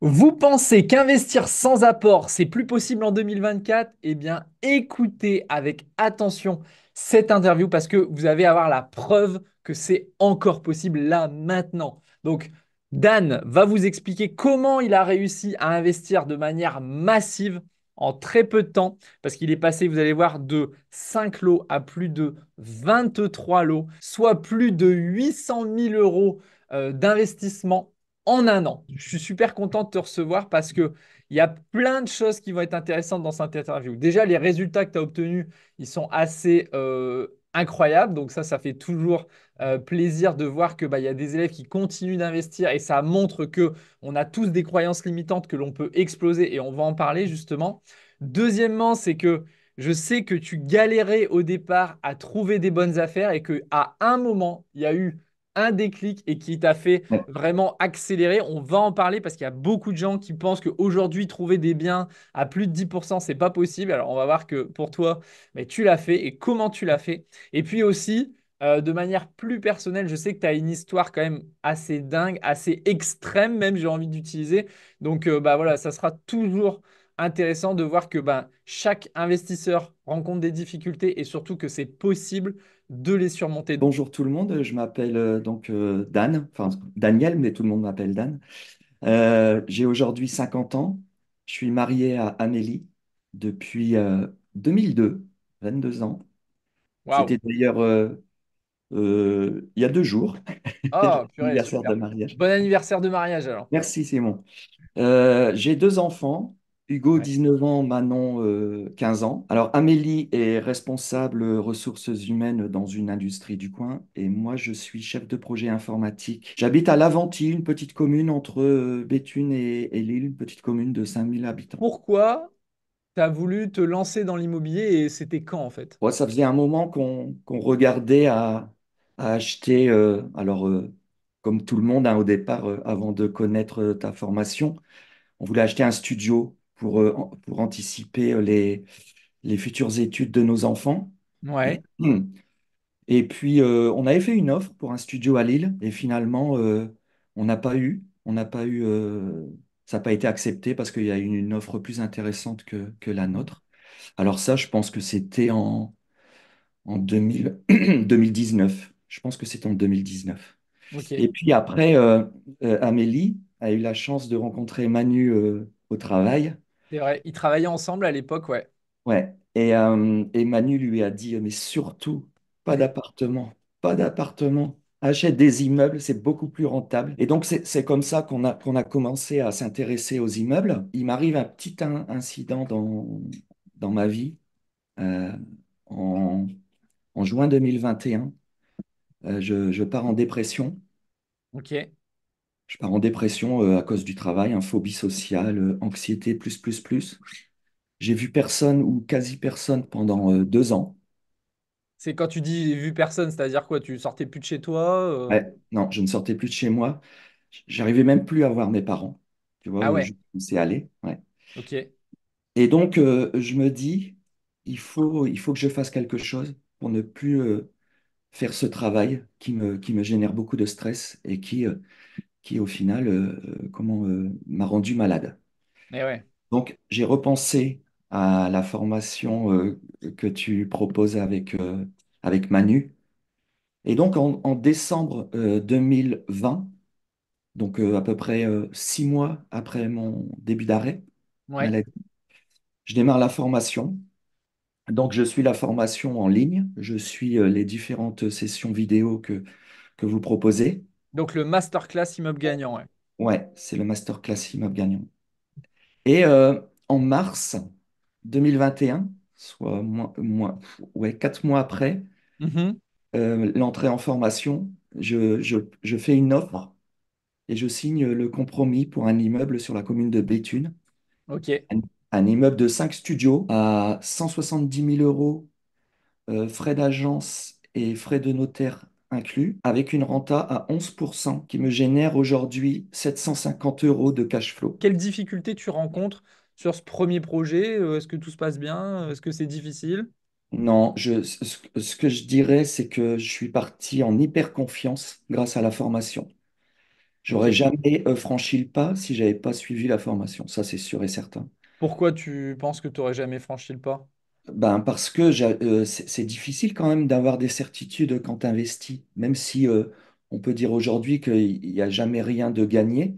Vous pensez qu'investir sans apport, c'est plus possible en 2024? Eh bien, écoutez avec attention cette interview parce que vous allez avoir la preuve que c'est encore possible là, maintenant. Donc, Dan va vous expliquer comment il a réussi à investir de manière massive en très peu de temps parce qu'il est passé, vous allez voir, de 5 lots à plus de 23 lots, soit plus de 800 000 euros d'investissement en un an. Je suis super content de te recevoir parce que il y a plein de choses qui vont être intéressantes dans cette interview. Déjà, les résultats que tu as obtenus, ils sont assez incroyables. Donc ça fait toujours plaisir de voir que il y a des élèves qui continuent d'investir et ça montre que on a tous des croyances limitantes que l'on peut exploser et on va en parler justement. Deuxièmement, c'est que je sais que tu galérais au départ à trouver des bonnes affaires et que à un moment, il y a eu un déclic et qui t'a fait Ouais. vraiment accélérer. On va en parler parce qu'il y a beaucoup de gens qui pensent qu'aujourd'hui, trouver des biens à plus de 10%, c'est pas possible. Alors, on va voir que pour toi, mais tu l'as fait et comment tu l'as fait. Et puis aussi, de manière plus personnelle, je sais que tu as une histoire quand même assez dingue, assez extrême même, j'ai envie d'utiliser. Donc, voilà, ça sera toujours intéressant de voir que chaque investisseur rencontre des difficultés et surtout que c'est possible de les surmonter. Bonjour tout le monde, je m'appelle Dan, enfin Daniel, mais tout le monde m'appelle Dan. J'ai aujourd'hui 50 ans, je suis marié à Amélie depuis 2002, 22 ans. Waouh! C'était d'ailleurs il y a 2 jours, Oh, purée, l'anniversaire de super. mariage. Bon anniversaire de mariage alors. Merci Simon. J'ai 2 enfants, Hugo Ouais. 19 ans, Manon 15 ans. Alors Amélie est responsable ressources humaines dans une industrie du coin et moi je suis chef de projet informatique. J'habite à Laventie, une petite commune entre Béthune et Lille, une petite commune de 5 000 habitants. Pourquoi tu as voulu te lancer dans l'immobilier et c'était quand en fait? Ouais, ça faisait un moment qu'on regardait à acheter, comme tout le monde hein, au départ, avant de connaître ta formation, on voulait acheter un studio pour anticiper les futures études de nos enfants. Ouais. Et puis, on avait fait une offre pour un studio à Lille et finalement, ça n'a pas été accepté parce qu'il y a eu une offre plus intéressante que la Mhm. nôtre. Alors ça, je pense que c'était en 2000 2019. Je pense que c'était en 2019. Ok. Et puis après, Amélie a eu la chance de rencontrer Manu au travail. C'est vrai. Ils travaillaient ensemble à l'époque, ouais. Ouais. Et Manu lui a dit, mais surtout, pas d'appartement, pas d'appartement. Achète des immeubles, c'est beaucoup plus rentable. Et donc, c'est comme ça qu'on a commencé à s'intéresser aux immeubles. Il m'arrive un petit incident dans ma vie. Euh, en, en juin 2021, je pars en dépression. Ok. Je pars en dépression à cause du travail, phobie sociale, anxiété, plus, plus, plus. J'ai vu personne ou quasi personne pendant 2 ans. C'est quand tu dis vu personne, c'est-à-dire quoi? Tu sortais plus de chez toi? Ouais, non, je ne sortais plus de chez moi. J'arrivais même plus à voir mes parents. Tu vois, Ah ouais. je commençais à aller. Ouais. Ok. Et donc, je me dis, il faut que je fasse quelque chose pour ne plus faire ce travail qui me génère beaucoup de stress et qui au final, m'a rendu malade. Mais ouais. Donc, j'ai repensé à la formation que tu proposes avec Manu. Et donc, en décembre 2020, donc à peu près 6 mois après mon début d'arrêt Ouais. maladie, je démarre la formation. Donc, je suis la formation en ligne, je suis les différentes sessions vidéo que vous proposez. Donc le masterclass immeuble gagnant, ouais. Ouais, c'est le masterclass immeuble gagnant. Et en mars 2021, soit ouais, 4 mois après Mhm. l'entrée en formation, je fais une offre et je signe le compromis pour un immeuble sur la commune de Béthune. Ok. Un, un immeuble de 5 studios à 170 000 euros, frais d'agence et frais de notaire inclus, avec une renta à 11% qui me génère aujourd'hui 750 euros de cash flow. Quelles difficultés tu rencontres sur ce premier projet? Est-ce que tout se passe bien? Est-ce que c'est difficile? Non, ce que je dirais, c'est que je suis parti en hyper confiance grâce à la formation. J'aurais Ok. jamais franchi le pas si j'avais pas suivi la formation. Ça, c'est sûr et certain. Pourquoi tu penses que tu n'aurais jamais franchi le pas? Ben, parce que c'est difficile quand même d'avoir des certitudes quand tu investis, même si on peut dire aujourd'hui qu'il n'y a jamais rien de gagné.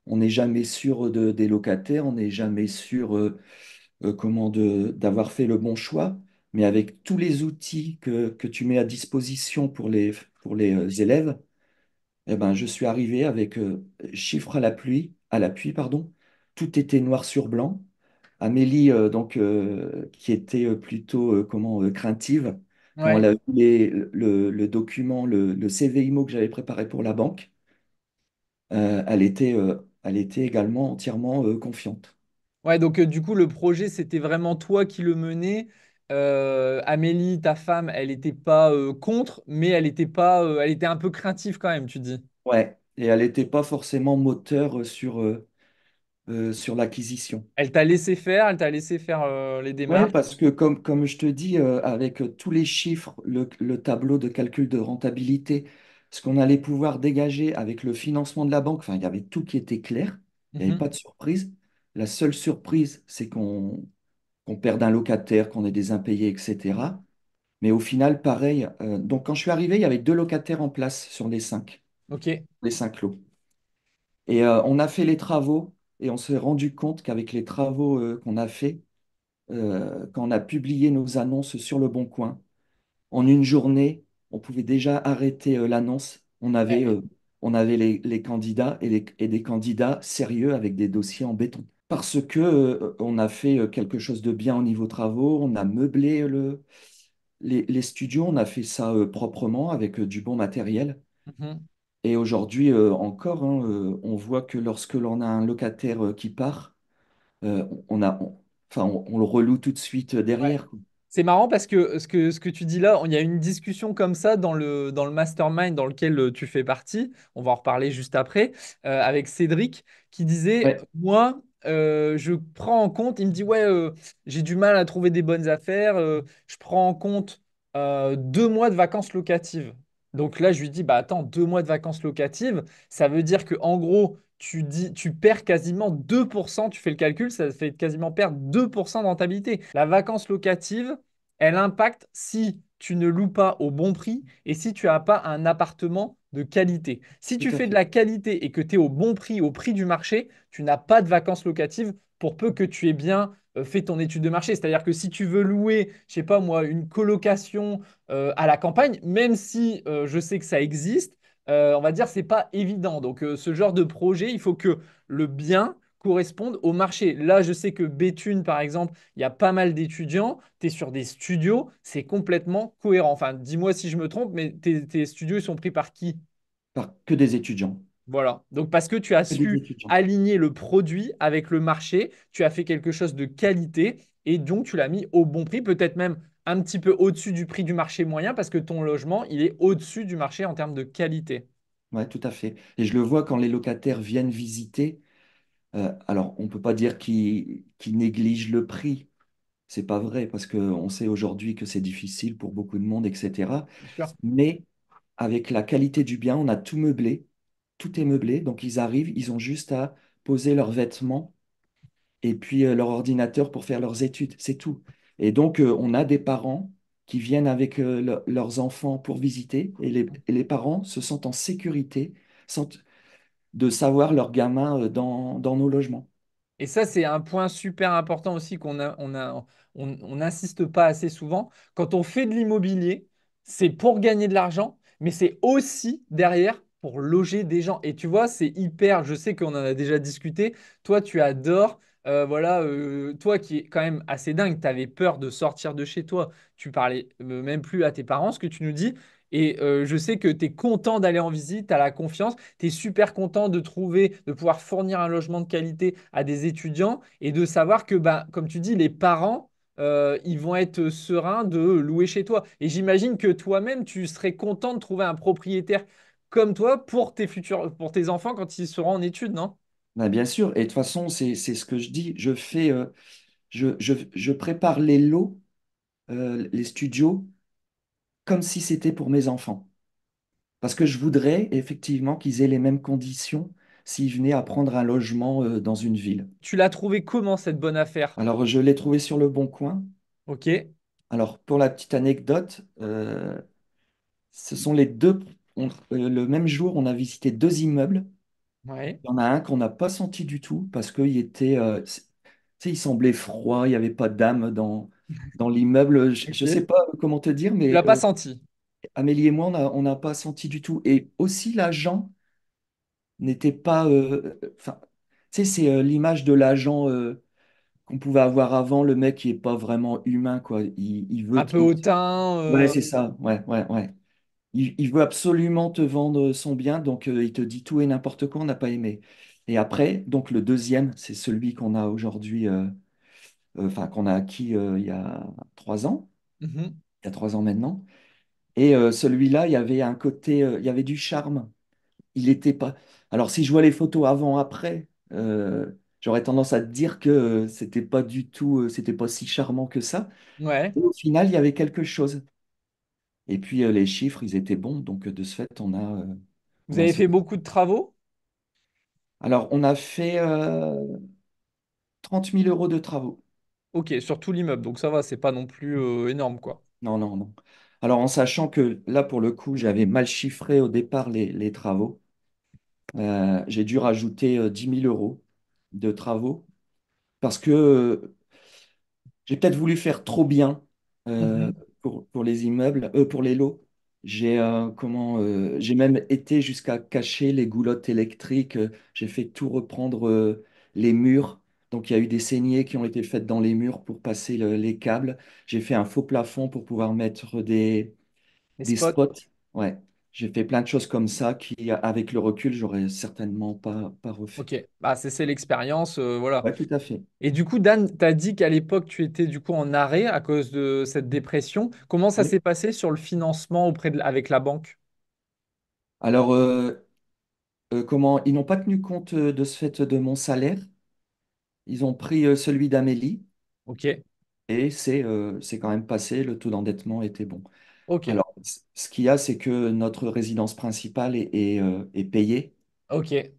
On n'est jamais sûr des locataires, on n'est jamais sûr d'avoir fait le bon choix. Mais avec tous les outils que tu mets à disposition pour les élèves, eh ben, je suis arrivé avec chiffres à l'appui, pardon. Tout était noir sur blanc. Amélie, qui était plutôt craintive, quand elle Ouais. a vu le document, le CV IMO que j'avais préparé pour la banque, elle était également entièrement confiante. Ouais, donc du coup, le projet, c'était vraiment toi qui le menais. Amélie, ta femme, elle n'était pas contre, mais elle était pas, elle était un peu craintive quand même, tu dis. Ouais, et elle n'était pas forcément moteur sur l'acquisition. Elle t'a laissé faire, elle t'a laissé faire les Ouais, démarches. parce que comme je te dis, avec tous les chiffres, le tableau de calcul de rentabilité, ce qu'on allait pouvoir dégager avec le financement de la banque, enfin, il y avait tout qui était clair, il n'y avait Mhm. pas de surprise. La seule surprise, c'est qu'on perde un locataire, qu'on ait des impayés, etc. Mais au final, pareil, donc quand je suis arrivé, il y avait deux locataires en place sur Ok. les cinq lots. Et on a fait les travaux et on s'est rendu compte qu'avec les travaux qu'on a fait, quand on a publié nos annonces sur le Bon Coin, en une journée, on pouvait déjà arrêter l'annonce. Ouais. On avait les candidats et des candidats sérieux avec des dossiers en béton. Parce que on a fait quelque chose de bien au niveau travaux, on a meublé les studios, on a fait ça proprement avec du bon matériel. Mhm. Et aujourd'hui encore, hein, on voit que lorsque l'on a un locataire qui part, on a, enfin, on le reloue tout de suite Ouais. derrière, quoi. C'est marrant parce que ce que tu dis là, il y a une discussion comme ça dans le mastermind dans lequel tu fais partie, on va en reparler juste après, avec Cédric, qui disait, Ouais, moi, je prends en compte, il me dit, ouais, j'ai du mal à trouver des bonnes affaires, je prends en compte 2 mois de vacances locatives. Donc là, je lui dis, bah attends, 2 mois de vacances locatives, ça veut dire que en gros, tu perds quasiment 2%, tu fais le calcul, ça fait quasiment perdre 2% de rentabilité. La vacance locative, elle impacte si tu ne loues pas au bon prix et si tu n'as pas un appartement de qualité. Si tout tu à fais de fait. la qualité et que tu es au bon prix, au prix du marché, tu n'as pas de vacances locatives pour peu que tu aies bien fait ton étude de marché. C'est-à-dire que si tu veux louer, je sais pas moi, une colocation à la campagne, même si je sais que ça existe, on va dire c'est pas évident. Donc ce genre de projet, il faut que le bien corresponde au marché. Là, je sais que Béthune, par exemple, il y a pas mal d'étudiants. Tu es sur des studios, c'est complètement cohérent. Enfin, dis-moi si je me trompe, mais tes studios, ils sont pris par qui? Que des étudiants. Voilà. Donc, parce que tu as Que des su étudiants. aligner le produit avec le marché, tu as fait quelque chose de qualité et donc tu l'as mis au bon prix, peut-être même un petit peu au-dessus du prix du marché moyen parce que ton logement, il est au-dessus du marché en termes de qualité. Ouais, tout à fait. Et je le vois quand les locataires viennent visiter. Alors, on ne peut pas dire qu'ils négligent le prix. C'est pas vrai parce qu'on sait aujourd'hui que c'est difficile pour beaucoup de monde, etc. Bien sûr. Mais avec la qualité du bien, on a tout meublé. Tout est meublé. Donc, ils arrivent, ils ont juste à poser leurs vêtements et puis leur ordinateur pour faire leurs études. C'est tout. Et donc, on a des parents qui viennent avec leurs enfants pour visiter et les parents se sentent en sécurité de savoir leurs gamins dans nos logements. Et ça, c'est un point super important aussi on n'insiste pas assez souvent. Quand on fait de l'immobilier, c'est pour gagner de l'argent, mais c'est aussi derrière pour loger des gens. Et tu vois, c'est hyper, je sais qu'on en a déjà discuté. Toi, tu adores, voilà, toi qui es quand même assez dingue, tu avais peur de sortir de chez toi. Tu parlais même plus à tes parents, ce que tu nous dis. Et je sais que tu es content d'aller en visite, tu as la confiance, tu es super content de trouver, de pouvoir fournir un logement de qualité à des étudiants et de savoir que, bah, comme tu dis, les parents, ils vont être sereins de louer chez toi. Et j'imagine que toi-même, tu serais content de trouver un propriétaire comme toi pour tes futurs, pour tes enfants quand ils seront en études, non? Ben, bien sûr. Et de toute façon, c'est ce que je dis. Je prépare les lots, les studios, comme si c'était pour mes enfants. Parce que je voudrais effectivement qu'ils aient les mêmes conditions s'ils venaient à prendre un logement dans une ville. Tu l'as trouvé comment cette bonne affaire? Alors, je l'ai trouvé sur le Bon Coin. Ok, Alors, pour la petite anecdote, ce sont les deux. Le même jour, on a visité deux immeubles. ouais, Il y en a un qu'on n'a pas senti du tout parce qu'il était, tu sais, il semblait froid, il n'y avait pas d'âme dans l'immeuble. Je ne sais ok. pas comment te dire, Tu mais l'as pas senti? Amélie et moi, on n'a pas senti du tout. Et aussi, l'agent n'était pas. Enfin, tu sais, c'est l'image de l'agent qu'on pouvait avoir avant, le mec qui est pas vraiment humain, quoi. Il Un veut. peu hautain. Ouais, c'est ça. Ouais, ouais, ouais. Il veut absolument te vendre son bien, donc il te dit tout et n'importe quoi, on n'a pas aimé. Et après, donc le deuxième, c'est celui qu'on a aujourd'hui, enfin qu'on a acquis il y a 3 ans, Mhm. il y a 3 ans maintenant. Et celui-là, il y avait un côté, il y avait du charme. Il était pas. Alors si je vois les photos avant-après, j'aurais tendance à te dire que c'était pas du tout, c'était pas si charmant que ça. Ouais. Et au final, il y avait quelque chose. Et puis les chiffres, ils étaient bons, donc de ce fait, Vous on a avez ce. fait beaucoup de travaux? Alors, on a fait 30 000 euros de travaux. Ok, sur tout l'immeuble, donc ça va, c'est pas non plus énorme, quoi. Non, non, non. Alors, en sachant que là, pour le coup, j'avais mal chiffré au départ les travaux, j'ai dû rajouter 10 000 euros de travaux parce que j'ai peut-être voulu faire trop bien euh, Mhm. pour les immeubles, pour les lots. J'ai même été jusqu'à cacher les goulottes électriques. J'ai fait tout reprendre les murs. Donc il y a eu des saignées qui ont été faites dans les murs pour passer les câbles. J'ai fait un faux plafond pour pouvoir mettre Les des spots? spots. Ouais. J'ai fait plein de choses comme ça qui, avec le recul, j'aurais certainement pas refait. Ok, bah c'est l'expérience, voilà. Ouais, tout à fait. Et du coup, Dan, tu as dit qu'à l'époque, tu étais du coup en arrêt à cause de cette dépression. Comment ça Oui. s'est passé sur le financement avec la banque? Alors, ils n'ont pas tenu compte de ce fait de mon salaire. Ils ont pris celui d'Amélie Ok, et c'est quand même passé. Le taux d'endettement était bon. ok, Alors, ce qu'il y a, c'est que notre résidence principale est payée. ok.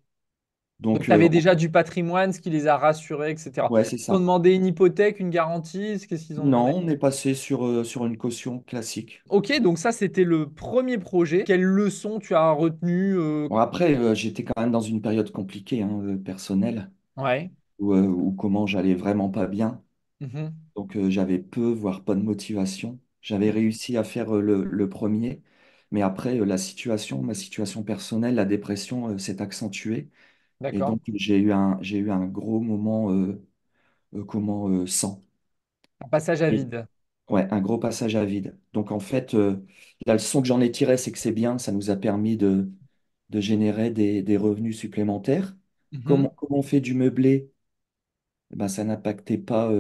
Donc, Donc, tu avais déjà du patrimoine, ce qui les a rassurés, etc. ouais, c'est Ils ont ça. demandé une hypothèque, une garantie, qu'est-ce qu'ils ont demandé? Non, on est passé sur une caution classique. Ok, donc ça, c'était le premier projet. Quelle leçon tu as retenue Bon, après, j'étais quand même dans une période compliquée, hein, personnelle, Ouais. où comment j'allais vraiment pas bien. Mhm. Donc, j'avais peu, voire pas de motivation. J'avais réussi à faire le premier, mais après, ma situation personnelle, la dépression, s'est accentuée. Et D'accord. donc, j'ai eu un gros moment, sans. Un passage à Et, vide. ouais, un gros passage à vide. Donc, en fait, la leçon que j'en ai tirée, c'est que c'est bien, ça nous a permis de générer des revenus supplémentaires. Mhm. Comme on fait du meublé, eh ben, ça n'impactait pas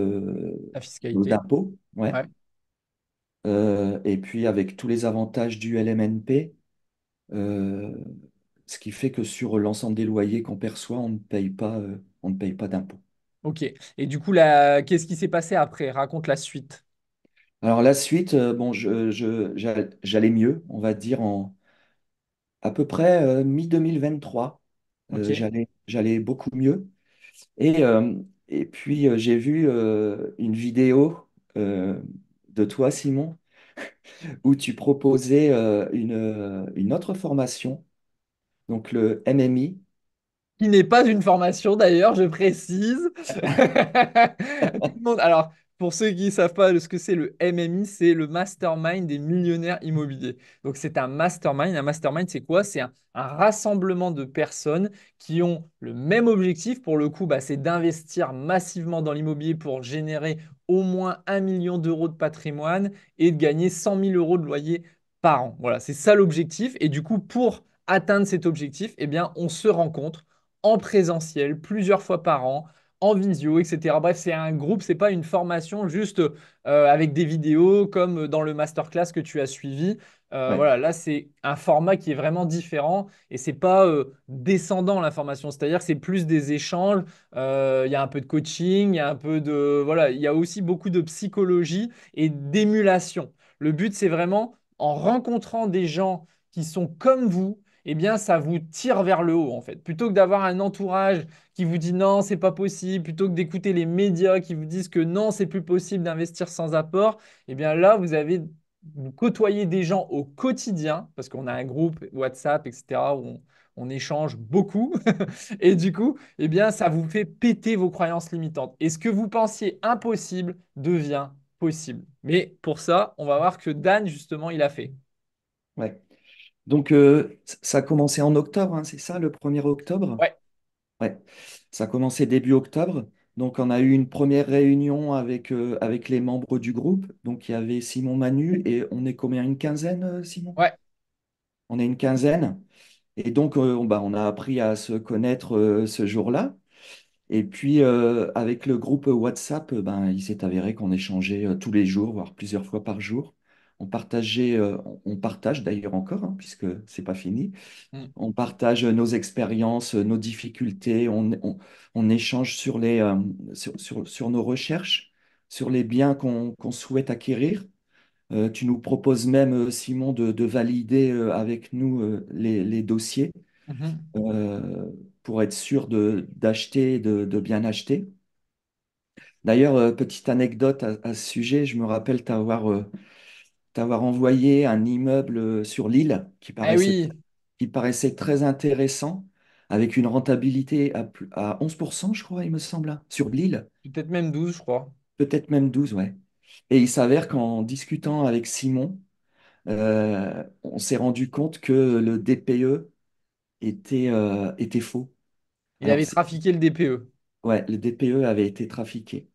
La nos fiscalité. impôts. Ouais. Ouais. Et puis avec tous les avantages du LMNP, euh, ce qui fait que sur l'ensemble des loyers qu'on perçoit, on ne paye pas d'impôts. Ok. Et du coup, qu'est-ce qui s'est passé après? Raconte la suite. Alors la suite, bon, j'allais mieux, on va dire à peu près mi-2023, Ok. j'allais beaucoup mieux. Et, euh, et puis j'ai vu une vidéo de toi, Simon, où tu proposais une autre formation, donc le MMI. Qui n'est pas une formation d'ailleurs, je précise. Tout le monde. Alors, pour ceux qui ne savent pas ce que c'est le MMI, c'est le mastermind des millionnaires immobiliers. Donc, c'est un mastermind. Un mastermind, c'est quoi? C'est un rassemblement de personnes qui ont le même objectif. Pour le coup, bah, c'est d'investir massivement dans l'immobilier pour générer au moins 1 million d'euros de patrimoine et de gagner 100 000 euros de loyer par an. Voilà, c'est ça l'objectif. Et du coup, pour atteindre cet objectif, eh bien, on se rencontre en présentiel plusieurs fois par an, en visio, etc. Bref, c'est un groupe, c'est pas une formation juste avec des vidéos comme dans le masterclass que tu as suivi. Ouais, Voilà, là, c'est un format qui est vraiment différent et c'est pas descendant la formation, c'est-à-dire que c'est plus des échanges. Il y a un peu de coaching, il y a un peu de voilà, il y a aussi beaucoup de psychologie et d'émulation. Le but, c'est vraiment en rencontrant des gens qui sont comme vous, eh bien, ça vous tire vers le haut, en fait. Plutôt que d'avoir un entourage qui vous dit non, c'est pas possible, plutôt que d'écouter les médias qui vous disent que non, c'est plus possible d'investir sans apport, eh bien là, vous côtoyez des gens au quotidien, parce qu'on a un groupe WhatsApp, etc., où on échange beaucoup. Et du coup, eh bien, ça vous fait péter vos croyances limitantes. Et ce que vous pensiez impossible devient possible. Mais pour ça, on va voir que Dan, justement, il a fait. Ouais. Donc, ça a commencé en octobre, hein, c'est ça, le 1er octobre? Ouais, Ouais. Ça a commencé début octobre. Donc, on a eu une première réunion avec les membres du groupe. Donc, il y avait Simon Manu et on est combien? Une quinzaine, Simon? ouais. On est une quinzaine. Et donc, on a appris à se connaître ce jour-là. Et puis, avec le groupe WhatsApp, il s'est avéré qu'on échangeait tous les jours, voire plusieurs fois par jour. On partage d'ailleurs encore, hein, puisque c'est pas fini. Mm, On partage nos expériences, nos difficultés, on échange sur nos recherches, sur les biens qu'on souhaite acquérir. Tu nous proposes même, Simon, de valider avec nous les dossiers mhm. euh, pour être sûr d'acheter, de bien acheter. D'ailleurs, petite anecdote à ce sujet, je me rappelle t'avoir envoyé un immeuble sur l'île Eh oui, qui paraissait très intéressant, avec une rentabilité à 11%, je crois, il me semble, hein, sur l'île, peut-être même 12, je crois. peut-être même 12, ouais. Et il s'avère qu'en discutant avec Simon, on s'est rendu compte que le DPE était faux. Il Alors, avait trafiqué le DPE. ouais, le DPE avait été trafiqué.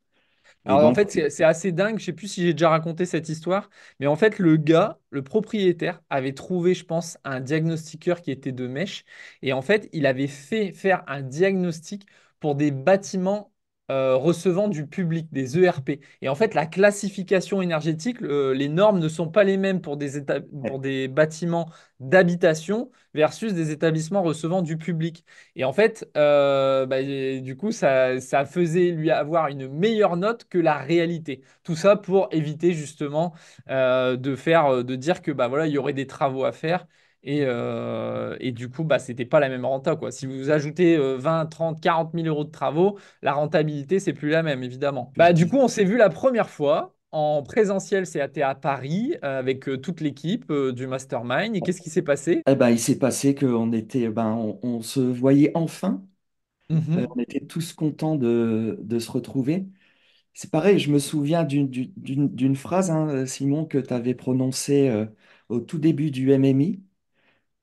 Et Alors en donc, fait, c'est assez dingue. Je sais plus si j'ai déjà raconté cette histoire, mais en fait, le gars, le propriétaire, avait trouvé, je pense, un diagnostiqueur qui était de mèche. Et en fait, il avait fait faire un diagnostic pour des bâtiments recevant du public, des ERP. Et en fait, la classification énergétique, les normes ne sont pas les mêmes pour ouais, pour des bâtiments d'habitation versus des établissements recevant du public. Et en fait, et du coup, ça faisait lui avoir une meilleure note que la réalité. Tout ça pour éviter justement de dire que bah, voilà, il y aurait des travaux à faire. Et du coup, bah, c'était pas la même renta, quoi. Si vous ajoutez 20, 30, 40 000 euros de travaux, la rentabilité, c'est plus la même, évidemment. Bah, du coup, on s'est vu la première fois. En présentiel, c'était à Paris avec toute l'équipe du Mastermind. Et qu'est-ce qui s'est passé? eh ben, il s'est passé on se voyait enfin. Mhm. On était tous contents de se retrouver. C'est pareil, je me souviens d'une phrase, hein, Simon, que tu avais prononcée au tout début du MMI.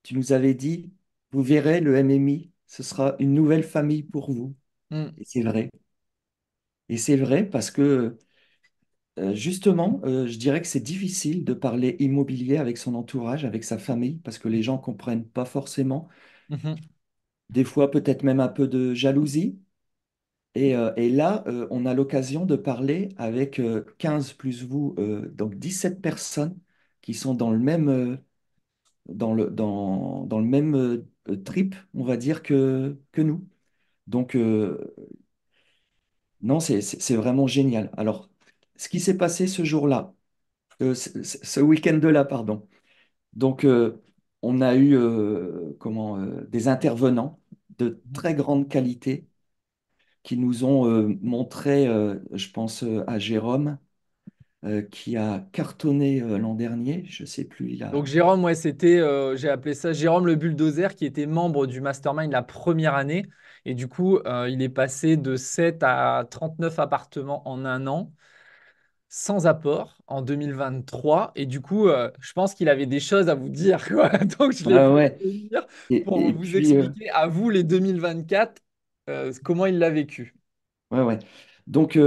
Tu nous avais dit, vous verrez, le MMI, ce sera une nouvelle famille pour vous. Mm. Et c'est vrai. Et c'est vrai parce que justement, je dirais que c'est difficile de parler immobilier avec son entourage, avec sa famille, parce que les gens comprennent pas forcément. Mhm. Des fois, peut-être même un peu de jalousie. Et là, on a l'occasion de parler avec 15 plus vous, donc 17 personnes qui sont dans le même trip, on va dire, que nous. Donc, non, c'est vraiment génial. Alors, ce qui s'est passé ce jour-là, ce week-end-là, pardon. Donc, on a eu des intervenants de très grande qualité qui nous ont montré, je pense à Jérôme, qui a cartonné l'an dernier. Je sais plus, il Donc a. Jérôme, ouais, j'ai appelé ça Jérôme le bulldozer, qui était membre du Mastermind la première année. Et du coup, il est passé de 7 à 39 appartements en un an, sans apport, en 2023. Et du coup, je pense qu'il avait des choses à vous dire, quoi. Donc je l'ai Ah fait ouais. venir pour Et vous puis, expliquer à vous, les 2024, comment il l'a vécu. ouais, ouais. Donc,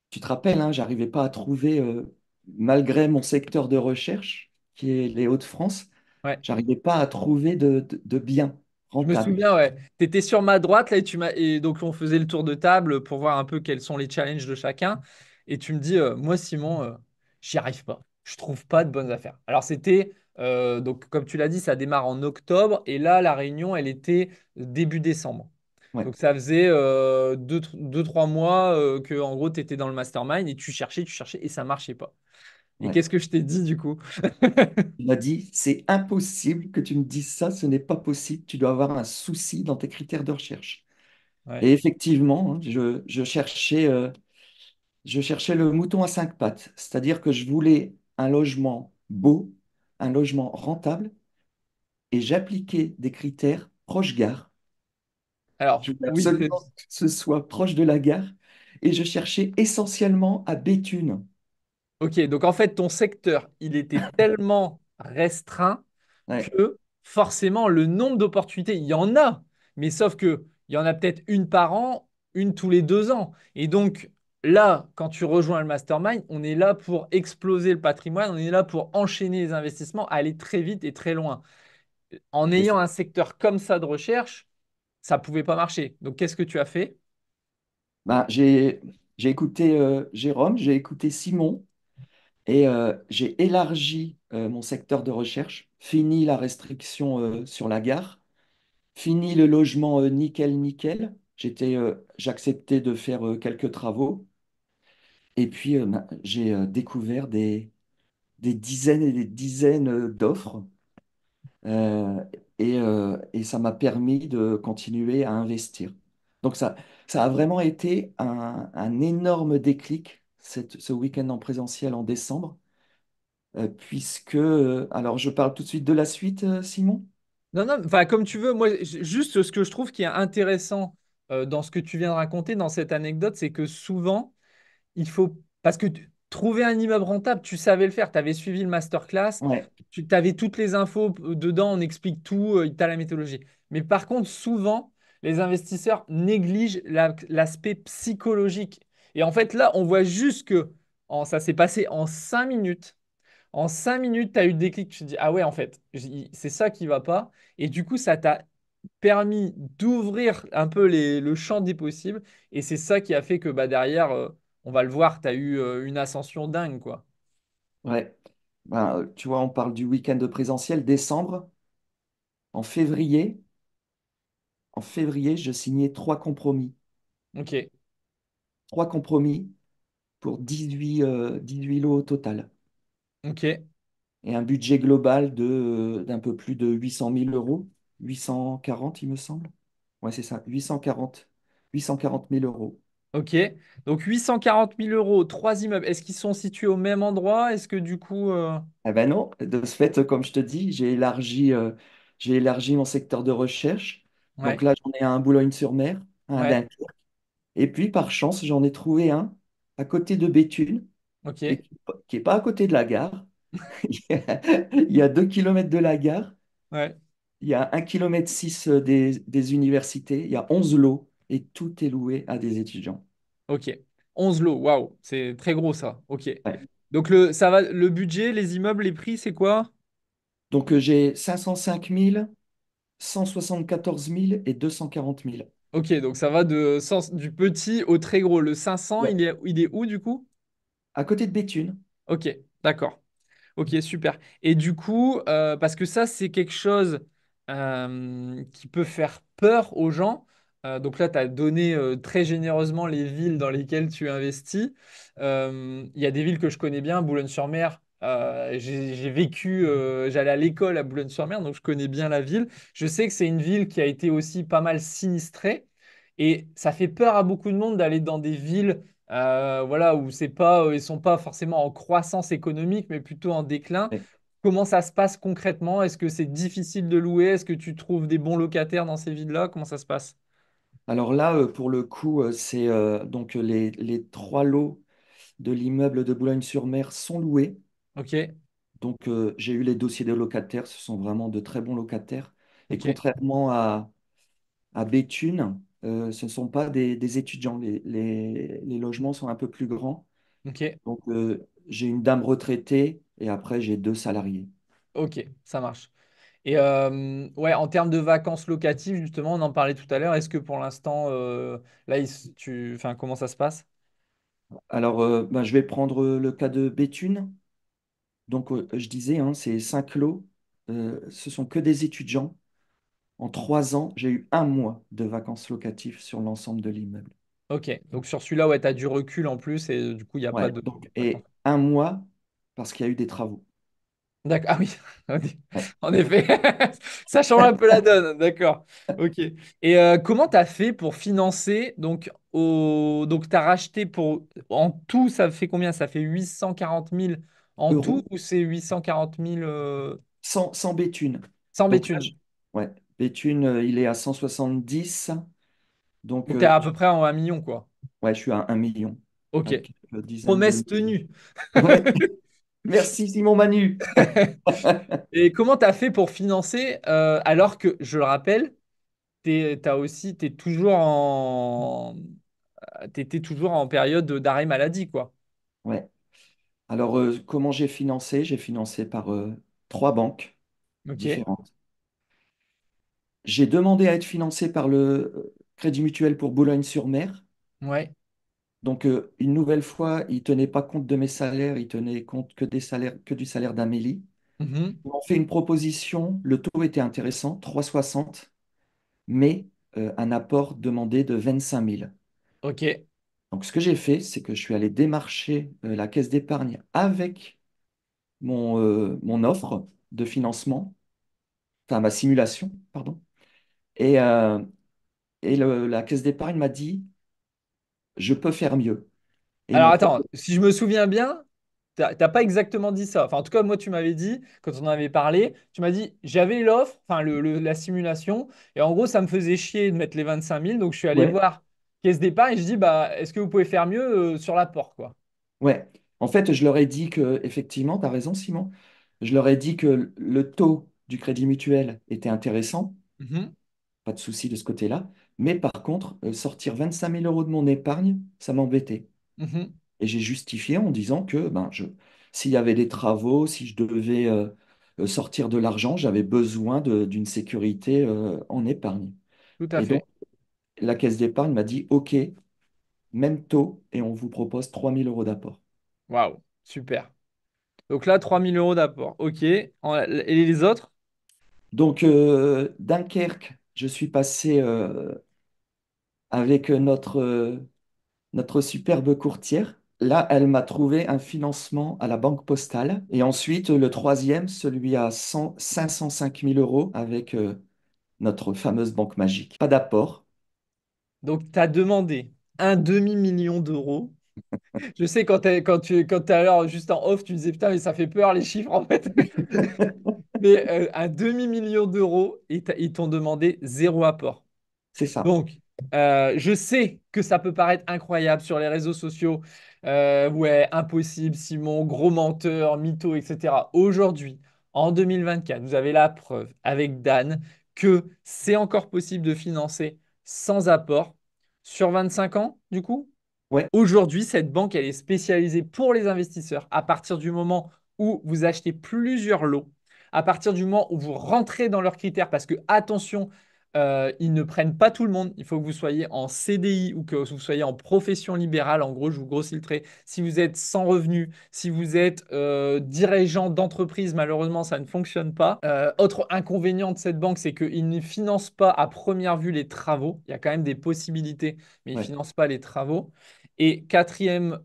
tu te rappelles, hein, j'arrivais pas à trouver, malgré mon secteur de recherche, qui est les Hauts-de-France, Ouais. j'arrivais pas à trouver de biens Je me rentables. souviens, ouais. Tu étais sur ma droite, là, et donc on faisait le tour de table pour voir un peu quels sont les challenges de chacun. Et tu me dis, moi, Simon, j'y arrive pas. Je trouve pas de bonnes affaires. Alors, donc comme tu l'as dit, ça démarre en octobre, et là, la réunion, elle était début décembre. Ouais. Donc, ça faisait 3 mois que, en gros, tu étais dans le mastermind et tu cherchais, et ça marchait pas. Et Ouais. qu'est-ce que je t'ai dit du coup? Il m'a dit, c'est impossible que tu me dises ça, ce n'est pas possible, tu dois avoir un souci dans tes critères de recherche. Ouais. Et effectivement, hein, je cherchais le mouton à cinq pattes, c'est-à-dire que je voulais un logement beau, un logement rentable, et j'appliquais des critères proche gare. Alors, Je voulais oui, absolument que ce soit proche de la gare, et je cherchais essentiellement à Béthune. ok, donc en fait, ton secteur, il était tellement restreint Ouais. que forcément, le nombre d'opportunités, il y en a, mais sauf que il y en a peut-être une par an, une tous les 2 ans. Et donc, là, quand tu rejoins le mastermind, on est là pour exploser le patrimoine, on est là pour enchaîner les investissements, aller très vite et très loin. En Et ayant un secteur comme ça de recherche, ça pouvait pas marcher. Donc, qu'est-ce que tu as fait? ben, j'ai écouté Jérôme, j'ai écouté Simon, et j'ai élargi mon secteur de recherche, fini la restriction sur la gare, fini le logement nickel-nickel. J'acceptais de faire quelques travaux. Et puis, j'ai découvert des dizaines et des dizaines d'offres. euh, et ça m'a permis de continuer à investir. Donc, ça a vraiment été un énorme déclic, ce week-end en présentiel en décembre, puisque... alors, je parle tout de suite de la suite, Simon? Non, non, enfin, comme tu veux, moi, juste ce que je trouve qui est intéressant dans ce que tu viens de raconter, dans cette anecdote, c'est que souvent, il faut. Parce que trouver un immeuble rentable, tu savais le faire, tu avais suivi le masterclass, Ouais. tu avais toutes les infos dedans, on explique tout, tu as la méthodologie. Mais par contre, souvent, les investisseurs négligent l'aspect psychologique. Et en fait, là, on voit juste que ça s'est passé en 5 minutes. En 5 minutes, tu as eu le déclic. Tu te dis, ah ouais, en fait, c'est ça qui va pas. Et du coup, ça t'a permis d'ouvrir un peu le champ des possibles. Et c'est ça qui a fait que bah, derrière, on va le voir, tu as eu une ascension dingue, quoi. Ouais. Ben, tu vois, on parle du week-end de présentiel, décembre. En février, je signais trois compromis. Ok, Trois compromis pour 18 lots au total. ok, Et un budget global d'un peu plus de 800 000 euros. 840, il me semble. Ouais, c'est ça, 840 000 euros. ok. Donc 840 000 euros, trois immeubles. Est-ce qu'ils sont situés au même endroit? Est-ce que du coup. Eh ben non, de ce fait, comme je te dis, j'ai élargi mon secteur de recherche. Donc Ouais, là, j'en ai un à Boulogne-sur-Mer, un à ouais, Dunkerque. Et puis, par chance, j'en ai trouvé un à côté de Béthune, et ok, qui est pas à côté de la gare. Il y a 2 kilomètres de la gare, ouais, il y a 1,6 km des universités, il y a 11 lots, et tout est loué à des étudiants. ok. 11 lots, waouh, c'est très gros ça. Ok. Ouais. Donc ça va, le budget, les immeubles, les prix, c'est quoi? Donc j'ai 505 000, 174 000 et 240 000. Ok, donc ça va du petit au très gros. Le 500, Ouais. il est où du coup? À côté de Béthune. Ok, d'accord. Ok, super. Et du coup, parce que ça, c'est quelque chose qui peut faire peur aux gens. Donc là, tu as donné très généreusement les villes dans lesquelles tu investis. Il y a des villes que je connais bien, Boulogne-sur-Mer. J'ai vécu, j'allais à l'école à Boulogne-sur-Mer, donc je connais bien la ville. Je sais que c'est une ville qui a été aussi pas mal sinistrée. Et ça fait peur à beaucoup de monde d'aller dans des villes voilà, où c'est pas, ils sont pas forcément en croissance économique, mais plutôt en déclin. Ouais. Comment ça se passe concrètement? Est-ce que c'est difficile de louer? Est-ce que tu trouves des bons locataires dans ces villes-là? Comment ça se passe? Alors là, pour le coup, c'est donc les trois lots de l'immeuble de Boulogne-sur-Mer sont loués. Ok, Donc j'ai eu les dossiers des locataires, ce sont vraiment de très bons locataires. Et ok, contrairement à Béthune, ce ne sont pas des étudiants. Les logements sont un peu plus grands. ok, Donc j'ai une dame retraitée et après j'ai deux salariés. ok, ça marche. Et ouais, en termes de vacances locatives, justement, on en parlait tout à l'heure. Est-ce que pour l'instant, là, enfin, comment ça se passe? Alors ben, je vais prendre le cas de Béthune. Donc je disais, hein, c'est 5 lots. Ce sont que des étudiants. En 3 ans, j'ai eu un mois de vacances locatives sur l'ensemble de l'immeuble. Ok, donc sur celui-là, ouais, tu as du recul en plus et du coup, il n'y a pas Ouais, de donc, vacances. et un mois. parce qu'il y a eu des travaux. D'accord. Ah oui, ok. Ouais. En effet, ça change un peu la donne. D'accord. Ok. Et comment tu as fait pour financer? Donc tu as racheté pour. En tout, ça fait combien? Ça fait 840 000 en tout Euros ou c'est 840 000 sans Béthune. sans Donc là, Béthune? ouais, Béthune, il est à 170. Donc, Donc tu es à peu près en 1 million, quoi. ouais, je suis à 1 million, Ok. à quelques dizaines de Promesse milliers. tenue. Ouais. Merci Simon Manu. Et comment tu as fait pour financer alors que, je le rappelle, t'étais toujours en période d'arrêt maladie, quoi. Ouais. Alors, comment j'ai financé? J'ai financé par trois banques Ok. différentes. J'ai demandé à être financé par le Crédit Mutuel pour Boulogne-sur-Mer. Ouais. Donc, une nouvelle fois, ils ne tenaient pas compte de mes salaires, ils tenaient compte que des salaires, que du salaire d'Amélie. Mhm. Ils m'ont fait une proposition, le taux était intéressant, 3,60, mais un apport demandé de 25 000. Ok. Donc, ce que j'ai fait, c'est que je suis allé démarcher la caisse d'épargne avec mon offre de financement, enfin ma simulation, pardon. Et, la caisse d'épargne m'a dit, je peux faire mieux. Et ils Alors m'ont attends, proposé. si je me souviens bien, t'as pas exactement dit ça. Enfin, en tout cas, moi, tu m'avais dit, quand on en avait parlé, tu m'as dit, j'avais l'offre, enfin, la simulation, et en gros, ça me faisait chier de mettre les 25 000, donc je suis allé Ouais, voir Caisse d'épargne et je dis, bah, est-ce que vous pouvez faire mieux sur l'apport, quoi. ouais. En fait, je leur ai dit que, effectivement, tu as raison, Simon. Je leur ai dit que le taux du Crédit Mutuel était intéressant, Mhm. pas de souci de ce côté-là. Mais par contre, sortir 25 000 € de mon épargne, ça m'embêtait. Mhm. Et j'ai justifié en disant que ben, s'il y avait des travaux, si je devais sortir de l'argent, j'avais besoin d'une sécurité en épargne. Tout à Et donc, fait. la caisse d'épargne m'a dit, OK, même taux, et on vous propose 3 000 € d'apport. Waouh, super. Donc là, 3 000 € d'apport. Ok. Et les autres? Donc, Dunkerque, je suis passé avec notre superbe courtière. Là, elle m'a trouvé un financement à la Banque Postale. Et ensuite, le troisième, celui à 505 000 € avec notre fameuse banque magique. Pas d'apport. Donc, tu as demandé un demi-million d'euros. Je sais, quand t'es à l'heure juste en off, tu disais putain, mais ça fait peur les chiffres en fait. Mais un demi-million d'euros et ils t'ont demandé zéro apport. C'est ça. Donc, je sais que ça peut paraître incroyable sur les réseaux sociaux. Ouais, impossible, Simon, gros menteur, mytho, etc. Aujourd'hui, en 2024, vous avez la preuve avec Dan que c'est encore possible de financer sans apport sur 25 ans, du coup. Ouais, Aujourd'hui, cette banque, elle est spécialisée pour les investisseurs. À partir du moment où vous achetez plusieurs lots, à partir du moment où vous rentrez dans leurs critères, parce que attention, ils ne prennent pas tout le monde. Il faut que vous soyez en CDI ou que vous soyez en profession libérale. En gros, je vous grossis le trait. Si vous êtes sans revenu, si vous êtes dirigeant d'entreprise, malheureusement, ça ne fonctionne pas. Autre inconvénient de cette banque, c'est qu'ils ne financent pas à première vue les travaux. Il y a quand même des possibilités, mais ils ne ouais, financent pas les travaux. Et quatrième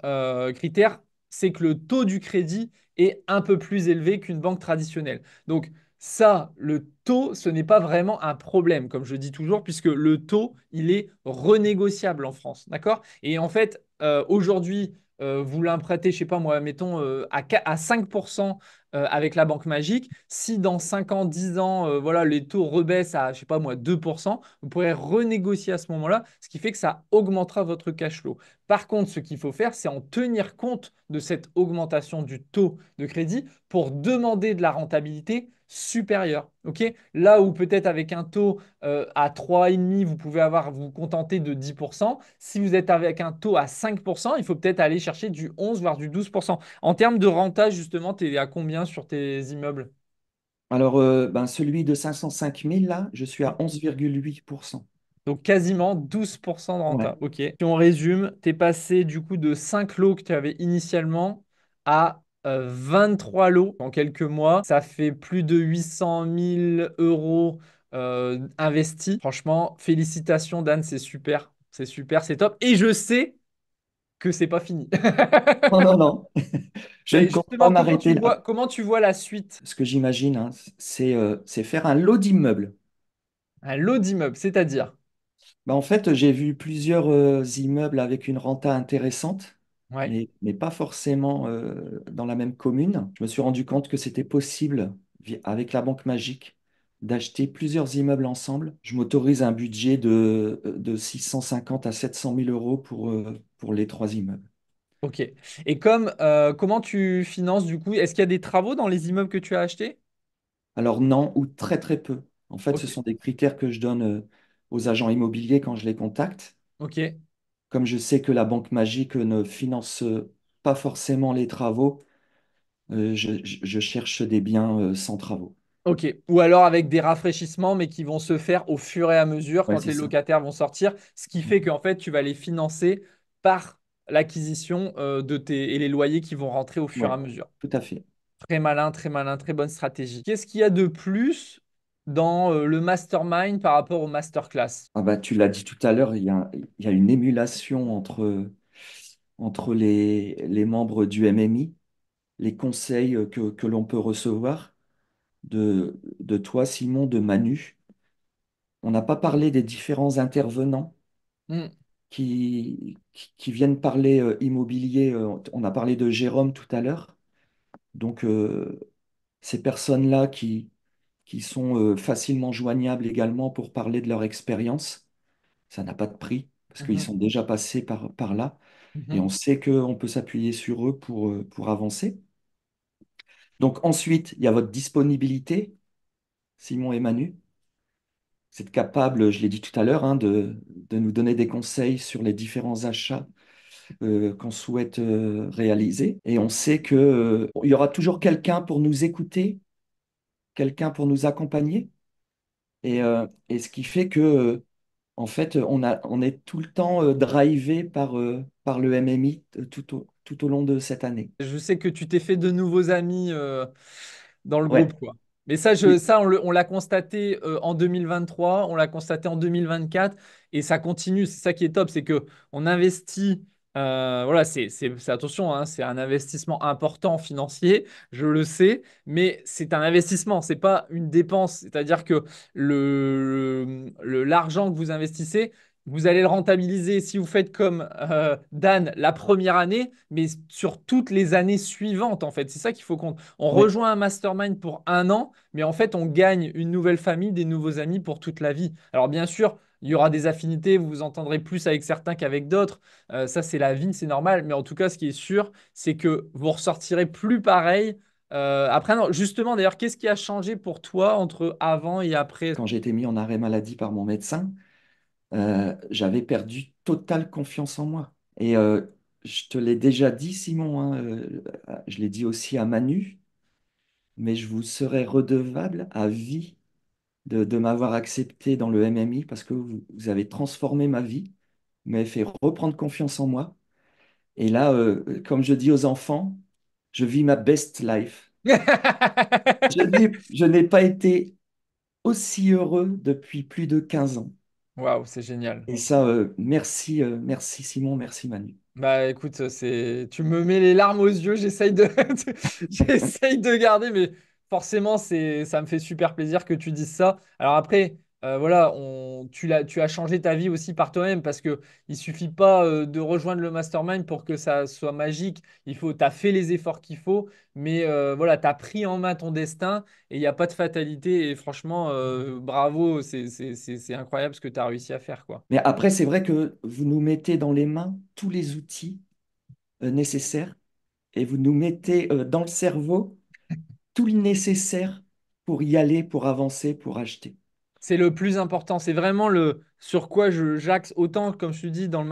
critère, c'est que le taux du crédit est un peu plus élevé qu'une banque traditionnelle. Donc ça, le taux, ce n'est pas vraiment un problème, comme je dis toujours, puisque le taux, il est renégociable en France. D'accord? Et en fait, aujourd'hui, vous l'empruntez, je sais pas moi, mettons à 5% avec la banque magique. Si dans 5 ans, 10 ans, voilà, les taux rebaissent à, je sais pas moi, 2%, vous pourrez renégocier à ce moment-là, ce qui fait que ça augmentera votre cash flow. Par contre, ce qu'il faut faire, c'est en tenir compte de cette augmentation du taux de crédit pour demander de la rentabilité supérieure. Ok? Là où peut-être avec un taux à 3,5, vous pouvez vous contenter de 10%. Si vous êtes avec un taux à 5%, il faut peut-être aller chercher du 11, voire du 12%. En termes de renta, justement, tu es à combien sur tes immeubles? Alors, ben, celui de 505 000, là, je suis à 11,8%. Donc quasiment 12% de Ouais, renta. Ok. Si on résume, tu es passé du coup de 5 lots que tu avais initialement à 23 lots en quelques mois. Ça fait plus de 800 000 euros investis. Franchement, félicitations Dan, c'est super. C'est super, c'est top. Et je sais que c'est pas fini. Non, non, non. Je ne Mais compte pas justement, m'arrêter là. comment tu vois la suite? Ce que j'imagine, hein, c'est faire un lot d'immeubles. Un lot d'immeubles, c'est-à-dire? Bah, en fait, j'ai vu plusieurs immeubles avec une renta intéressante, Ouais. mais pas forcément dans la même commune. Je me suis rendu compte que c'était possible, avec la banque magique, d'acheter plusieurs immeubles ensemble. Je m'autorise un budget de 650 à 700 000 euros pour les trois immeubles. Ok. Et comment tu finances du coup? Est-ce qu'il y a des travaux dans les immeubles que tu as achetés? Alors non, ou très très peu. En fait, ce Ok. sont des critères que je donne aux agents immobiliers quand je les contacte. Ok. Comme je sais que la banque magique ne finance pas forcément les travaux, je cherche des biens sans travaux. Ok. Ou alors avec des rafraîchissements, mais qui vont se faire au fur et à mesure Ouais, quand c'est les ça. locataires vont sortir, ce qui fait qu'en fait, tu vas les financer par l'acquisition et les loyers qui vont rentrer au fur et à Ouais, mesure. tout à fait. Très malin, très bonne stratégie. Qu'est-ce qu'il y a de plus dans le mastermind par rapport au masterclass? Ah bah, tu l'as dit tout à l'heure, il y a une émulation entre les membres du MMI, les conseils que l'on peut recevoir de toi, Simon, de Manu. On n'a pas parlé des différents intervenants Hmm, qui viennent parler immobilier. On a parlé de Jérôme tout à l'heure. Donc, ces personnes-là qui sont facilement joignables également pour parler de leur expérience, ça n'a pas de prix parce qu'ils mhm, sont déjà passés par là et on mhm. sait qu'on peut s'appuyer sur eux pour avancer. Donc, ensuite, il y a votre disponibilité, Simon et Manu. Vous êtes capable, je l'ai dit tout à l'heure, hein, de nous donner des conseils sur les différents achats qu'on souhaite réaliser. Et on sait que, il y aura toujours quelqu'un pour nous écouter, quelqu'un pour nous accompagner. Et ce qui fait que, en fait, on est tout le temps drivé par le MMI tout au long de cette année. Je sais que tu t'es fait de nouveaux amis dans le groupe, Ouais, quoi. Mais ça, oui, on l'a constaté en 2023, on l'a constaté en 2024, et ça continue. C'est ça qui est top, c'est que on investit. Voilà, attention, hein, c'est un investissement important financier, je le sais, mais c'est un investissement, c'est pas une dépense. C'est-à-dire que l'argent que vous investissez, vous allez le rentabiliser si vous faites comme Dan la première année, mais sur toutes les années suivantes, en fait. C'est ça qu'il faut qu'on on ouais. rejoint un mastermind pour un an, mais en fait, on gagne une nouvelle famille, des nouveaux amis pour toute la vie. Alors, bien sûr, il y aura des affinités, vous vous entendrez plus avec certains qu'avec d'autres. Ça, c'est la vie, c'est normal. Mais en tout cas, ce qui est sûr, c'est que vous ressortirez plus pareil. Après, non, justement, d'ailleurs, qu'est-ce qui a changé pour toi entre avant et après? Quand j'ai été mis en arrêt maladie par mon médecin, j'avais perdu totale confiance en moi. Et je te l'ai déjà dit, Simon, hein, je l'ai dit aussi à Manu, mais je vous serai redevable à vie de m'avoir accepté dans le MMI parce que vous avez transformé ma vie, vous m'avez fait reprendre confiance en moi. Et là, comme je dis aux enfants, je vis ma best life. Je n'ai pas été aussi heureux depuis plus de 15 ans. Waouh, c'est génial. Et ça, merci, merci Simon, merci Manu. Bah écoute, tu me mets les larmes aux yeux, j'essaye de garder, mais forcément, ça me fait super plaisir que tu dises ça. Alors après, voilà, tu as changé ta vie aussi par toi-même parce que il suffit pas de rejoindre le mastermind pour que ça soit magique. Tu as fait les efforts qu'il faut, mais voilà, tu as pris en main ton destin et il n'y a pas de fatalité. Et franchement, bravo, c'est incroyable ce que tu as réussi à faire, quoi. Mais après, c'est vrai que vous nous mettez dans les mains tous les outils nécessaires et vous nous mettez dans le cerveau tout le nécessaire pour y aller, pour avancer, pour acheter. C'est le plus important. C'est vraiment le sur quoi j'axe autant, comme je te dis, dans le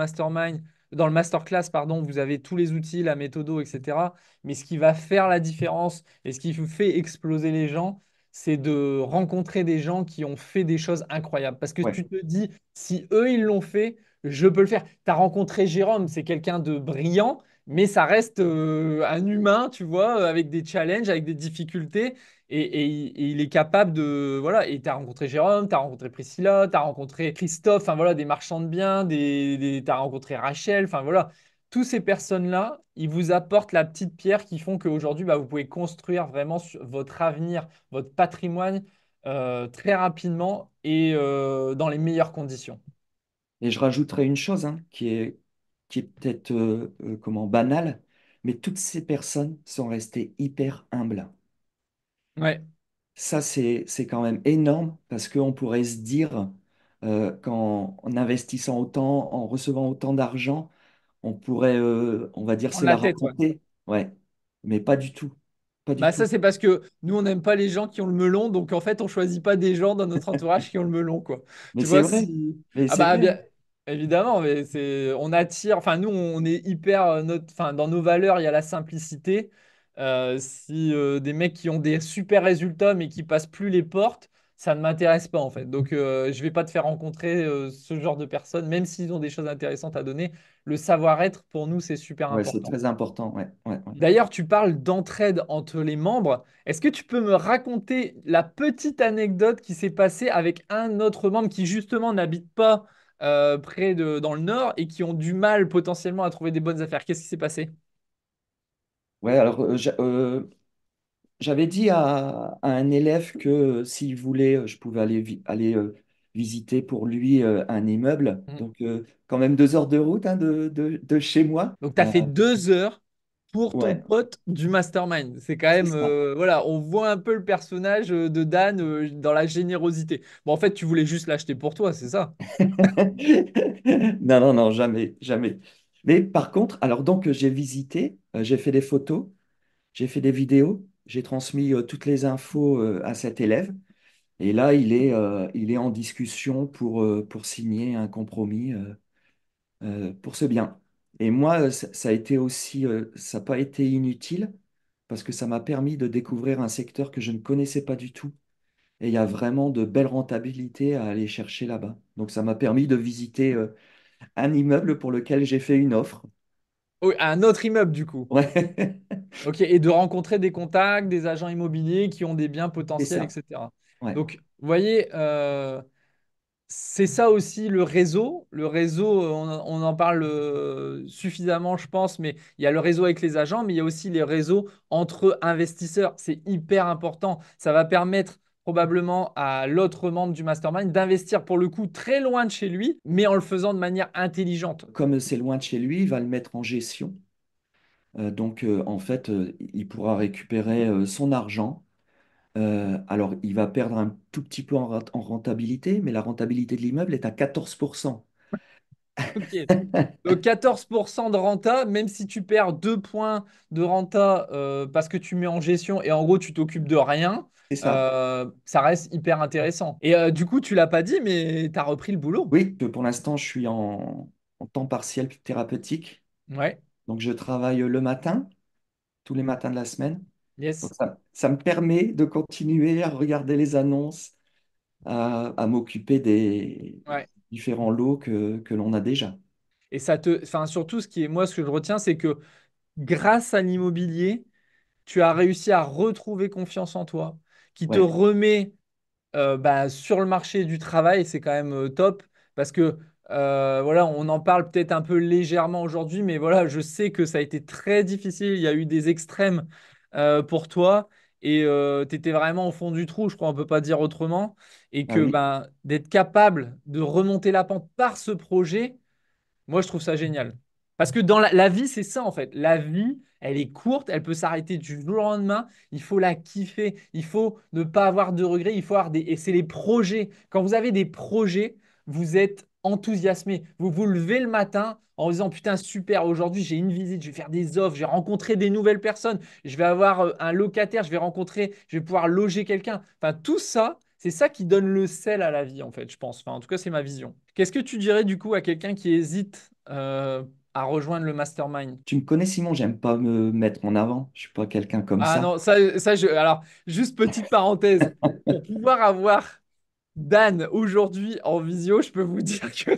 masterclass, pardon, vous avez tous les outils, la méthodo, etc. Mais ce qui va faire la différence et ce qui vous fait exploser les gens, c'est de rencontrer des gens qui ont fait des choses incroyables. Parce que Ouais, tu te dis, si eux, ils l'ont fait, je peux le faire. Tu as rencontré Jérôme, c'est quelqu'un de brillant, mais ça reste un humain, tu vois, avec des challenges, avec des difficultés. Et il est capable de. Voilà, et tu as rencontré Jérôme, tu as rencontré Priscilla, tu as rencontré Christophe, enfin voilà, des marchands de biens, tu as rencontré Rachel, enfin voilà. tous ces personnes-là, ils vous apportent la petite pierre qui font qu'aujourd'hui, bah, vous pouvez construire vraiment votre avenir, votre patrimoine très rapidement et dans les meilleures conditions. Et je rajouterais une chose hein, qui est peut-être comment, banale, mais toutes ces personnes sont restées hyper humbles. Ouais. Ça, c'est quand même énorme parce qu'on pourrait se dire qu'en investissant autant, en recevant autant d'argent, on pourrait, on va dire, Prendre se la la tête, ouais. raconter. Ouais, mais pas du tout. Pas du Bah ça, tout. c'est parce que nous, on n'aime pas les gens qui ont le melon, donc en fait, on choisit pas des gens dans notre entourage qui ont le melon, quoi. Mais Tu c'est vois, vrai. si... Mais Ah c'est bah, vrai. bien, évidemment, mais c'est... On attire... Enfin, nous, on est hyper... Enfin, dans nos valeurs, il y a la simplicité. Si des mecs qui ont des super résultats, mais qui passent plus les portes, ça ne m'intéresse pas, en fait. Donc, je vais pas te faire rencontrer ce genre de personnes, même s'ils ont des choses intéressantes à donner. Le savoir-être, pour nous, c'est super Ouais, c'est important. très important. Ouais, ouais, ouais. D'ailleurs, tu parles d'entraide entre les membres. Est-ce que tu peux me raconter la petite anecdote qui s'est passée avec un autre membre qui justement n'habite pas près de dans le nord et qui ont du mal potentiellement à trouver des bonnes affaires? Qu'est-ce qui s'est passé? Ouais, alors j'avais dit à un élève que s'il voulait, je pouvais aller visiter pour lui un immeuble. Mm. Donc, quand même 2 heures de route hein, de chez moi. Donc, tu as fait 2 heures pour ton Ouais, pote du mastermind. C'est quand c'est même, ça. voilà, on voit un peu le personnage de Dan dans la générosité. Bon, en fait, tu voulais juste l'acheter pour toi, c'est ça? Non, non, non, jamais, jamais. Mais par contre, alors donc j'ai visité, j'ai fait des photos, j'ai fait des vidéos, j'ai transmis toutes les infos à cet élève. Et là, il est en discussion pour signer un compromis pour ce bien. Et moi, ça a été aussi, ça n'a pas été inutile parce que ça m'a permis de découvrir un secteur que je ne connaissais pas du tout. Et il y a vraiment de belles rentabilités à aller chercher là-bas. Donc ça m'a permis de visiter un immeuble pour lequel j'ai fait une offre. Oui, un autre immeuble, du coup. Ouais, Ok, et de rencontrer des contacts, des agents immobiliers qui ont des biens c'est potentiels, ça. etc. Ouais. Donc, vous voyez, c'est ça aussi le réseau. Le réseau, on en parle suffisamment, je pense, mais il y a le réseau avec les agents, mais il y a aussi les réseaux entre investisseurs. C'est hyper important. Ça va permettre probablement à l'autre membre du mastermind d'investir pour le coup très loin de chez lui, mais en le faisant de manière intelligente. Comme c'est loin de chez lui, il va le mettre en gestion. Donc, en fait, il pourra récupérer son argent. Alors, il va perdre un tout petit peu en rentabilité, mais la rentabilité de l'immeuble est à 14%. Ok. Donc 14% de renta, même si tu perds 2 points de renta parce que tu mets en gestion et en gros tu t'occupes de rien, C'est ça. ça reste hyper intéressant. Et du coup, tu l'as pas dit, mais tu as repris le boulot. Oui, que pour l'instant, je suis en temps partiel thérapeutique. Ouais, Donc, je travaille le matin, tous les matins de la semaine. Donc, yes. ça me permet de continuer à regarder les annonces, à m'occuper des Ouais. différents lots que l'on a déjà. Et ça te, enfin surtout, ce que je retiens, c'est que grâce à l'immobilier, tu as réussi à retrouver confiance en toi, qui te Ouais. remet bah, sur le marché du travail, c'est quand même top parce que voilà, on en parle peut-être un peu légèrement aujourd'hui, mais voilà, je sais que ça a été très difficile. Il y a eu des extrêmes pour toi et tu étais vraiment au fond du trou, je crois, on peut pas dire autrement. Et Ah que oui. ben, d'être capable de remonter la pente par ce projet, moi, je trouve ça génial. Parce que dans la vie, c'est ça en fait. La vie, elle est courte, elle peut s'arrêter du jour au lendemain. Il faut la kiffer. Il faut ne pas avoir de regrets. Il faut avoir des. Et c'est les projets. Quand vous avez des projets, vous êtes enthousiasmé. Vous vous levez le matin en disant putain, super, aujourd'hui j'ai une visite, je vais faire des offres, je vais rencontrer des nouvelles personnes, je vais avoir un locataire, je vais pouvoir loger quelqu'un. Enfin, tout ça, c'est ça qui donne le sel à la vie, en fait, je pense. Enfin, en tout cas, c'est ma vision. Qu'est-ce que tu dirais du coup à quelqu'un qui hésite à rejoindre le mastermind? Tu me connais, Simon, j'aime pas me mettre en avant. Je suis pas quelqu'un comme Ah ça. non, alors, juste petite parenthèse. Pour pouvoir avoir Dan aujourd'hui en visio, je peux vous dire que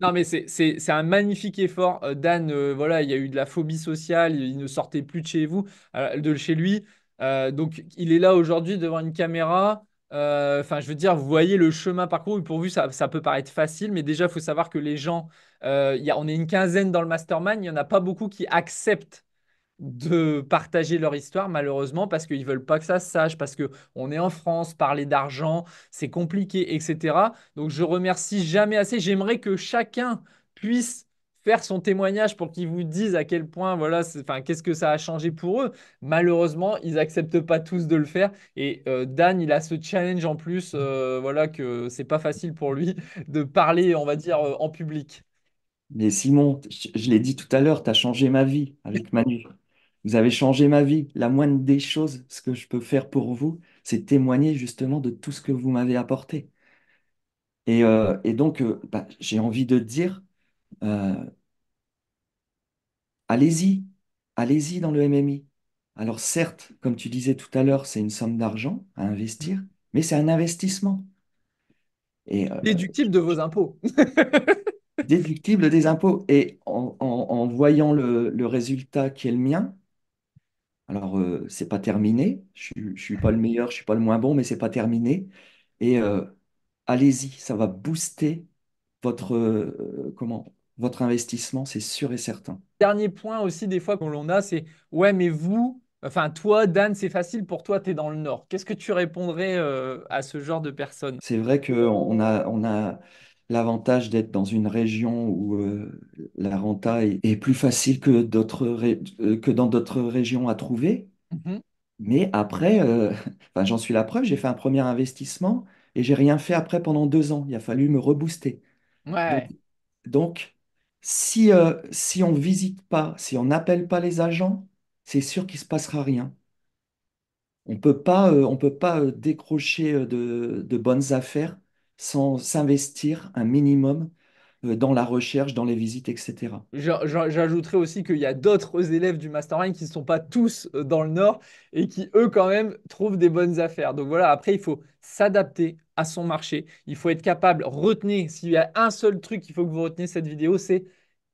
non, mais c'est un magnifique effort. Dan, voilà, il y a eu de la phobie sociale, il ne sortait plus de chez vous, de chez lui. Donc, il est là aujourd'hui devant une caméra. Enfin, je veux dire, vous voyez le chemin parcouru. Pour vous, ça peut paraître facile, mais déjà, il faut savoir que les gens, on est une quinzaine dans le mastermind, il n'y en a pas beaucoup qui acceptent de partager leur histoire, malheureusement, parce qu'ils veulent pas que ça se sache, parce que on est en France, parler d'argent, c'est compliqué, etc. Donc, je remercie jamais assez. J'aimerais que chacun puisse faire son témoignage pour qu'ils vous disent à quel point, voilà, enfin, qu'est-ce que ça a changé pour eux. Malheureusement, ils acceptent pas tous de le faire. Et Dan, il a ce challenge en plus, voilà, que c'est pas facile pour lui de parler, on va dire, en public. Mais Simon, je l'ai dit tout à l'heure, tu as changé ma vie avec Manu. Vous avez changé ma vie. La moindre des choses, ce que je peux faire pour vous, c'est témoigner justement de tout ce que vous m'avez apporté. Et donc, bah, j'ai envie de dire, euh, allez-y, allez-y dans le MMI. Alors certes, comme tu disais tout à l'heure, c'est une somme d'argent à investir, mais c'est un investissement. Et Déductible de vos impôts. déductible des impôts. Et en voyant le résultat qui est le mien, alors c'est pas terminé. Je suis pas le meilleur, je suis pas le moins bon, mais c'est pas terminé. Et allez-y, ça va booster votre investissement, c'est sûr et certain. Dernier point aussi, des fois, qu'on l'on a, c'est ouais, mais vous, enfin, toi, Dan, c'est facile pour toi, tu es dans le Nord. Qu'est-ce que tu répondrais à ce genre de personnes? C'est vrai on a l'avantage d'être dans une région où la renta est plus facile que que dans d'autres régions à trouver. Mhm. Mais après, enfin, j'en suis la preuve, j'ai fait un premier investissement et j'ai rien fait après pendant 2 ans. Il a fallu me rebooster. Donc, Ouais. donc si on visite pas, si on n'appelle pas les agents, c'est sûr qu'il se passera rien. On peut pas décrocher de bonnes affaires sans s'investir un minimum dans la recherche, dans les visites, etc. J'ajouterais aussi qu'il y a d'autres élèves du mastermind qui ne sont pas tous dans le Nord et qui, eux, quand même, trouvent des bonnes affaires. Donc voilà, après, il faut s'adapter à son marché. Il faut être capable, retenez, s'il y a un seul truc qu'il faut que vous reteniez cette vidéo, c'est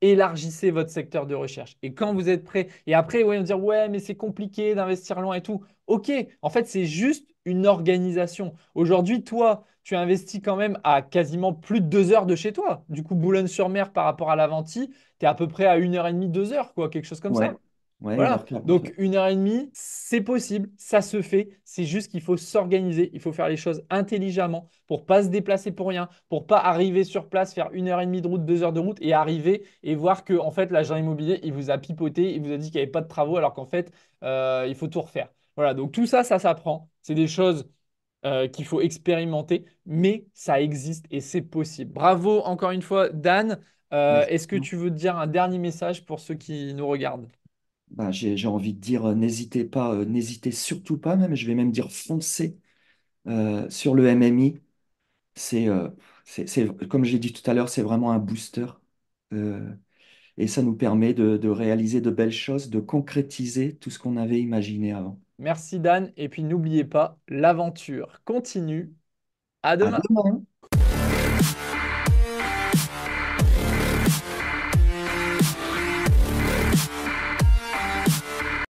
élargissez votre secteur de recherche. Et quand vous êtes prêt, et après, ouais, on va dire, ouais, mais c'est compliqué d'investir loin et tout. Ok, en fait, c'est juste une organisation. Aujourd'hui, toi, tu investis quand même à quasiment plus de 2 heures de chez toi. Du coup, Boulogne-sur-Mer par rapport à l'Aventie, tu es à peu près à 1 heure et demie, 2 heures, quoi, quelque chose comme ça. Ouais, ouais, une Voilà. heure 40. Donc, Ouais. 1 heure et demie, c'est possible, ça se fait. C'est juste qu'il faut s'organiser, il faut faire les choses intelligemment pour pas se déplacer pour rien, pour pas arriver sur place, faire 1 heure et demie de route, 2 heures de route et arriver et voir que en fait l'agent immobilier il vous a pipoté, il vous a dit qu'il n'y avait pas de travaux alors qu'en fait il faut tout refaire. Voilà. Donc tout ça, ça s'apprend. C'est des choses qu'il faut expérimenter, mais ça existe et c'est possible. Bravo encore une fois, Dan. Merci. Est-ce que tu veux dire un dernier message pour ceux qui nous regardent? Bah, j'ai envie de dire, n'hésitez pas, n'hésitez surtout pas, même, je vais même dire foncez sur le MMI. C'est, comme j'ai dit tout à l'heure, c'est vraiment un booster. Euh, et ça nous permet de réaliser de belles choses, de concrétiser tout ce qu'on avait imaginé avant. Merci Dan. Et puis n'oubliez pas, l'aventure continue. À À demain. demain!